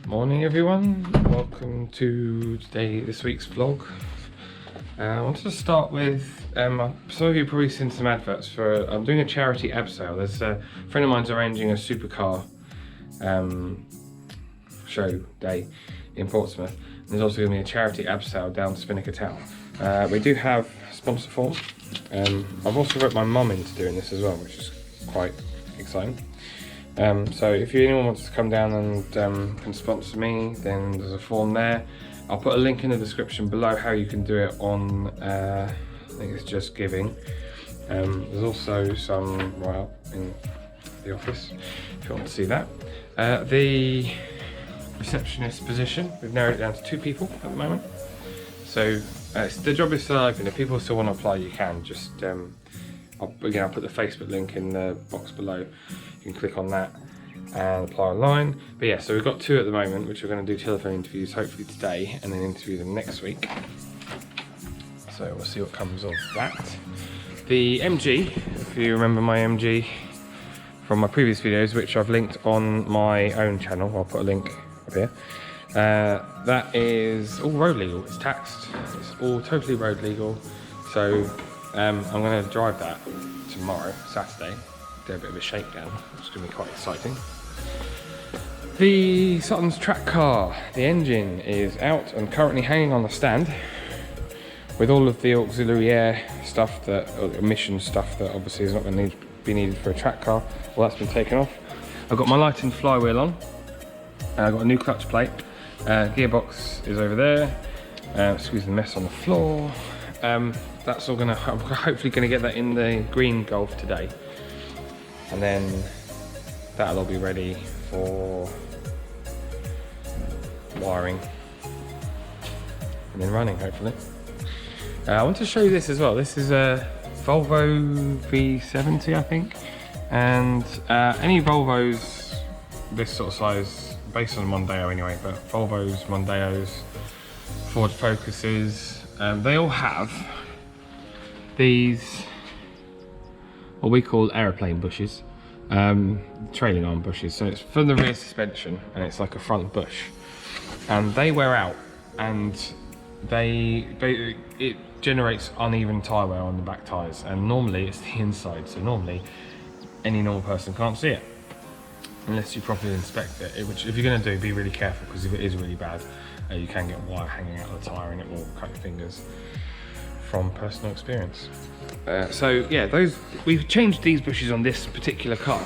Morning everyone, welcome to this week's vlog. I wanted to start with, some of you have probably seen some adverts for, I'm doing a charity abseil. There's a friend of mine's arranging a supercar show day in Portsmouth. And there's also going to be a charity abseil down Spinnaker Town. We do have sponsor form. I've also got my mum into doing this as well, which is quite exciting. So if anyone wants to come down and can sponsor me, then there's a form there. I'll put a link in the description below how you can do it on, I think it's Just Giving. There's also some right up in the office if you want to see that. The receptionist position, we've narrowed it down to 2 people at the moment. So the job is still open. If people still want to apply, you can just, I'll put the Facebook link in the box below. You can click on that and apply online. But yeah, so we've got 2 at the moment, which we're going to do telephone interviews hopefully today and then interview them next week. So we'll see what comes of that. The MG, if you remember my MG from my previous videos, which I've linked on my own channel, I'll put a link up here. That is all road legal, it's taxed, it's all totally road legal. So I'm going to drive that tomorrow, Saturday. Do a bit of a shakedown, which is going to be quite exciting. The Suttonz track car, the engine is out and currently hanging on the stand with all of the auxiliary air stuff, or emission stuff that obviously is not going to be needed for a track car. Well, that's been taken off. I've got my light and flywheel on. I've got a new clutch plate. Gearbox is over there. Excuse the mess on the floor. That's all going to, I'm hopefully going to get that in the green Golf today. And then that'll all be ready for wiring and then running, hopefully. I want to show you this as well. This is a Volvo V70, I think. And any Volvos this sort of size, based on Mondeo anyway, but Volvos, Mondeos, Ford Focuses, they all have these what we call aeroplane bushes, trailing arm bushes. So it's for the rear suspension and it's like a front bush, and they wear out and it generates uneven tyre wear on the back tyres, and normally it's the inside, so normally any normal person can't see it unless you properly inspect it, which if you're going to do, be really careful, because if it is really bad, you can get wire hanging out of the tyre and it will cut your fingers, from personal experience. So yeah, we've changed these bushes on this particular car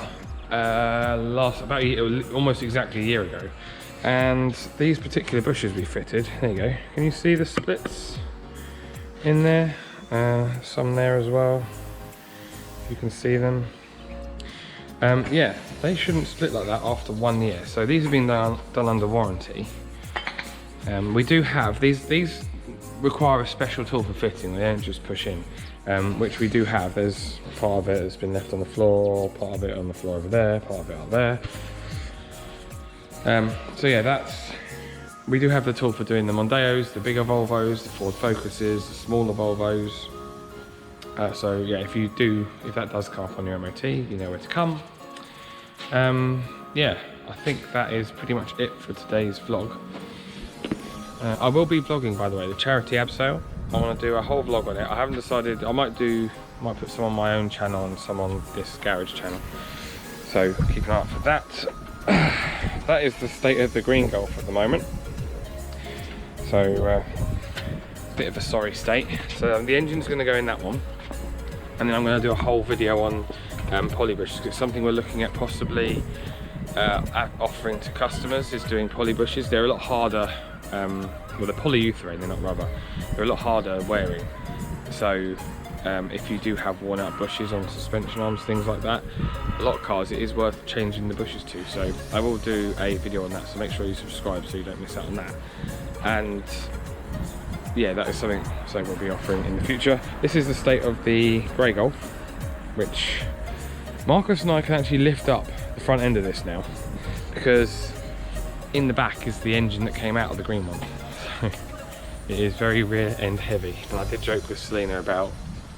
almost exactly a year ago, and these particular bushes we fitted, there you go, can you see the splits in there? Some there as well, if you can see them. Yeah, they shouldn't split like that after 1 year, so these have been done under warranty. We do have these require a special tool for fitting, they don't just push in, which we do have. There's part of it that's been left on the floor, part of it on the floor over there, part of it up there. So yeah, we do have the tool for doing the Mondeos, the bigger Volvos, the Ford Focuses, the smaller Volvos. So yeah, if that does come up on your MOT, you know where to come. Yeah, I think that is pretty much it for today's vlog. I will be vlogging, by the way, the charity abseil. I want to do a whole vlog on it. I haven't decided. I might put some on my own channel and some on this garage channel. So keep an eye out for that. That is the state of the green Golf at the moment. So bit of a sorry state. So the engine's going to go in that one, and then I'm going to do a whole video on poly bushes. It's something we're looking at possibly offering to customers, is doing poly bushes. They're a lot harder. Well, they're polyurethane, they're not rubber. They're a lot harder wearing. So if you do have worn out bushes on suspension arms, things like that, a lot of cars, it is worth changing the bushes to. So I will do a video on that, so make sure you subscribe so you don't miss out on that. And yeah, that is something we'll be offering in the future. This is the state of the grey Golf, which Marcus and I can actually lift up the front end of this now, because in the back is the engine that came out of the green one. It is very rear end heavy, and I did joke with Selina about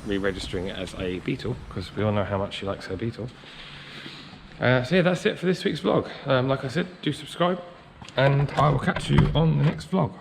re-registering it as a beetle, because we all know how much she likes her beetle. So yeah, that's it for this week's vlog. Like I said, do subscribe, and I will catch you on the next vlog.